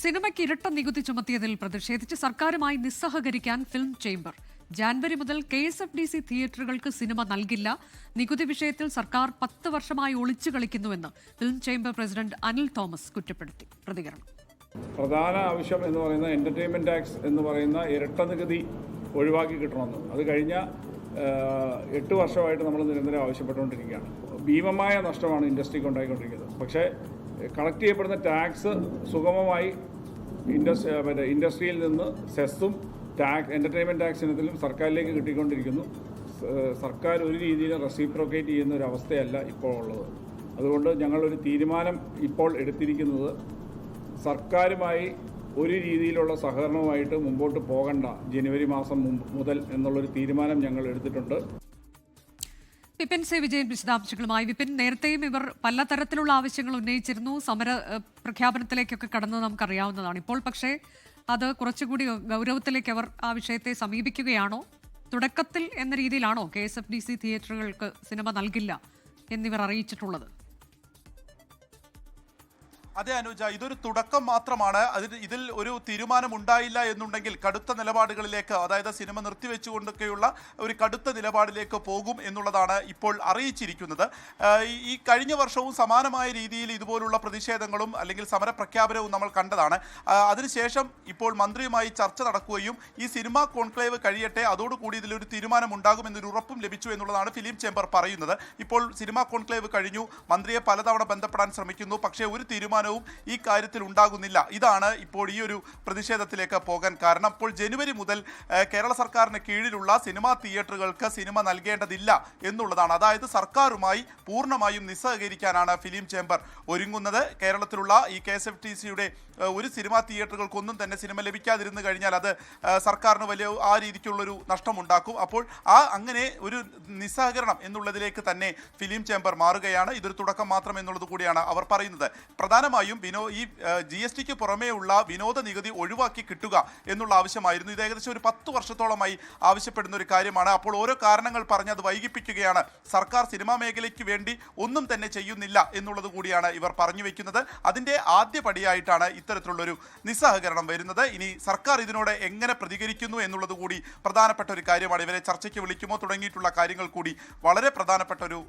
സിനിമയ്ക്ക് ഇരട്ട നികുതി ചുമത്തിയതിൽ പ്രതിഷേധിച്ച് സർക്കാരുമായി നിസ്സഹകരിക്കാൻ ഫിലിം ചേംബർ. ജാനുവരി മുതൽ KSFDC തിയേറ്ററുകൾക്ക് സിനിമ നൽകില്ല. നികുതി വിഷയത്തിൽ സർക്കാർ 10 വർഷമായി ഒളിച്ചു കളിക്കുന്നുവെന്ന് film chamber president Anil Thomas കുറ്റപ്പെടുത്തി. പ്രതികരണം: പ്രധാന ആവശ്യം എന്ന് പറയുന്ന എന്റർടൈൻമെന്റ് ടാക്സ് എന്ന് പറയുന്ന ഇരട്ട നികുതി ഒഴിവാക്കി കിട്ടണമെന്ന് അത് കഴിഞ്ഞ 8 വർഷമായിട്ട് നമ്മൾ നിരന്തരം ആവശ്യപ്പെട്ടുകൊണ്ടിരിക്കുകയാണ്. ഭീമമായ നഷ്ടമാണ് ഇൻഡസ്ട്രിക്ക് ഉണ്ടായിക്കൊണ്ടിരിക്കുന്നത്. പക്ഷേ കളക്ട് ചെയ്യപ്പെടുന്ന ടാക്സ് സുഗമമായി ഇൻഡസ്ട്രിയിൽ നിന്ന് സെസ്സും എന്റർടൈൻമെന്റ് ടാക്സ് ഇനത്തിലും സർക്കാരിലേക്ക് കിട്ടിക്കൊണ്ടിരിക്കുന്നു. സർക്കാർ ഒരു രീതിയിലും റെസിപ്രോക്കേറ്റ് ചെയ്യുന്ന ഒരു അവസ്ഥയല്ല ഇപ്പോൾ ഉള്ളത്. അതുകൊണ്ട് ഞങ്ങളൊരു തീരുമാനം ഇപ്പോൾ എടുത്തിരിക്കുന്നത് സർക്കാരുമായി ഒരു രീതിയിലുള്ള സഹകരണവുമായിട്ട് മുമ്പോട്ട് പോകണ്ട, ജനുവരി മാസം മുതൽ എന്നുള്ളൊരു തീരുമാനം ഞങ്ങൾ എടുത്തിട്ടുണ്ട്. വിപിൻ സി വിജയൻ വിശദാംശങ്ങളുമായി. വിപിൻ, നേരത്തെയും ഇവർ പലതരത്തിലുള്ള ആവശ്യങ്ങൾ ഉന്നയിച്ചിരുന്നു. സമര പ്രഖ്യാപനത്തിലേക്കൊക്കെ കടന്നത് നമുക്കറിയാവുന്നതാണ്. ഇപ്പോൾ പക്ഷേ അത് കുറച്ചുകൂടി ഗൗരവത്തിലേക്ക് അവർ ആ വിഷയത്തെ സമീപിക്കുകയാണോ? തുടക്കത്തിൽ എന്ന രീതിയിലാണോ KSFDC തിയേറ്ററുകൾക്ക് സിനിമ നൽകില്ല എന്നിവർ അറിയിച്ചിട്ടുള്ളത്? അതെ അനുജ, ഇതൊരു തുടക്കം മാത്രമാണ്. ഇതിൽ ഒരു തീരുമാനം ഉണ്ടായില്ല എന്നുണ്ടെങ്കിൽ കടുത്ത നിലപാടുകളിലേക്ക്, അതായത് സിനിമ നിർത്തിവെച്ചുകൊണ്ടൊക്കെയുള്ള ഒരു കടുത്ത നിലപാടിലേക്ക് പോകും എന്നുള്ളതാണ് ഇപ്പോൾ അറിയിച്ചിരിക്കുന്നത്. ഈ കഴിഞ്ഞ വർഷവും സമാനമായ രീതിയിൽ ഇതുപോലുള്ള പ്രതിഷേധങ്ങളും അല്ലെങ്കിൽ സമരപ്രഖ്യാപനവും നമ്മൾ കണ്ടതാണ്. അതിനുശേഷം ഇപ്പോൾ മന്ത്രിയുമായി ചർച്ച നടക്കുകയും ഈ സിനിമാ കോൺക്ലേവ് കഴിയട്ടെ, അതോടുകൂടി ഇതിലൊരു തീരുമാനം ഉണ്ടാകുമെന്നൊരു ഉറപ്പും ലഭിച്ചു എന്നുള്ളതാണ് ഫിലിം ചേംബർ പറയുന്നത്. ഇപ്പോൾ സിനിമാ കോൺക്ലേവ് കഴിഞ്ഞു, മന്ത്രിയെ പലതവണ ബന്ധപ്പെടാൻ ശ്രമിക്കുന്നു, പക്ഷേ ഒരു തീരുമാനം ഈ കാര്യത്തിൽ ഉണ്ടാകുന്നില്ല. ഇതാണ് ഇപ്പോൾ ഈ ഒരു പ്രതിഷേധത്തിലേക്ക് പോകാൻ കാരണം. അപ്പോൾ ജനുവരി മുതൽ കേരള സർക്കാരിന് കീഴിലുള്ള സിനിമാ തിയേറ്ററുകൾക്ക് സിനിമ നൽകേണ്ടതില്ല എന്നുള്ളതാണ്. അതായത് സർക്കാരുമായി പൂർണ്ണമായും നിസ്സഹകരിക്കാനാണ് ഫിലിം ചേംബർ ഒരുങ്ങുന്നത്. കേരളത്തിലുള്ള ഈ KSFDCയുടെ ഒരു സിനിമാ തിയേറ്ററുകൾക്കൊന്നും തന്നെ സിനിമ ലഭിക്കാതിരുന്നു കഴിഞ്ഞാൽ അത് സർക്കാരിന് വലിയ ആ രീതിക്കുള്ളൊരു നഷ്ടമുണ്ടാക്കും. അപ്പോൾ അങ്ങനെ ഒരു നിസ്സഹകരണം എന്നുള്ളതിലേക്ക് തന്നെ ഫിലിം ചേംബർ മാറുകയാണ്. ഇതൊരു തുടക്കം മാത്രം എന്നുള്ളത് കൂടിയാണ് അവർ പറയുന്നത്. പ്രധാനമായും ഈ GSTക്ക് പുറമേയുള്ള വിനോദ നികുതി ഒഴിവാക്കി കിട്ടുക എന്നുള്ള ആവശ്യമായിരുന്നു. ഇത് ഏകദേശം ഒരു 10 വർഷത്തോളമായി ആവശ്യപ്പെടുന്ന ഒരു കാര്യമാണ്. അപ്പോൾ ഓരോ കാരണങ്ങൾ പറഞ്ഞ് അത് വൈകിപ്പിക്കുകയാണ്. സർക്കാർ സിനിമാ മേഖലയ്ക്ക് വേണ്ടി ഒന്നും തന്നെ ചെയ്യുന്നില്ല എന്നുള്ളത് കൂടിയാണ് ഇവർ പറഞ്ഞു വെക്കുന്നത്. അതിൻ്റെ ആദ്യപടിയായിട്ടാണ് ഇത്തരത്തിലുള്ളൊരു നിസ്സഹകരണം വരുന്നത്. ഇനി സർക്കാർ ഇതിനോട് എങ്ങനെ പ്രതികരിക്കുന്നു എന്നുള്ളത് കൂടി പ്രധാനപ്പെട്ട ഒരു കാര്യമാണ്. ഇവരെ ചർച്ചയ്ക്ക് വിളിക്കുമോ തുടങ്ങിയിട്ടുള്ള കാര്യങ്ങൾ കൂടി വളരെ പ്രധാനപ്പെട്ട ഒരു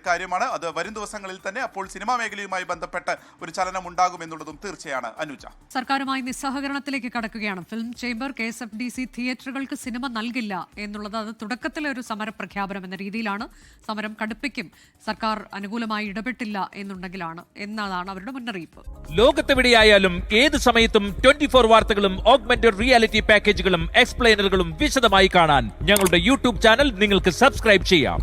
കാര്യമാണ്. അത് വരും ദിവസങ്ങളിൽ തന്നെ അപ്പോൾ സിനിമാ മേഖലയുമായി ബന്ധപ്പെട്ട് ഒരു ചലനം ഉണ്ടാകും എന്നുള്ളതും തീർച്ചയാണ് അനുജ. സർക്കാരുമായി നിസ്സഹകരണത്തിലേക്ക് കടക്കുകയാണ് ഫിലിം ചേംബർ. KSFDC തിയേറ്ററുകൾക്ക് സിനിമ നൽകില്ല എന്നുള്ളത് അത് തുടക്കത്തിലെ ഒരു സമരപ്രഖ്യാപനം എന്ന രീതിയിലാണ്. സമരം കടുപ്പിക്കും സർക്കാർ അനുകൂലമായി ഇടപെട്ടില്ല എന്നതാണ് അവരുടെ മുന്നറിയിപ്പ്. ലോകത്തെവിടെയായാലും ഏത് സമയത്തും 24 വാർത്തകളും ഓഗ്മെന്റഡ് റിയാലിറ്റി പാക്കേജുകളും എക്സ്പ്ലെയിനറുകളും വിശദമായി കാണാൻ ഞങ്ങളുടെ YouTube ചാനൽ നിങ്ങൾക്ക് സബ്സ്ക്രൈബ് ചെയ്യാം.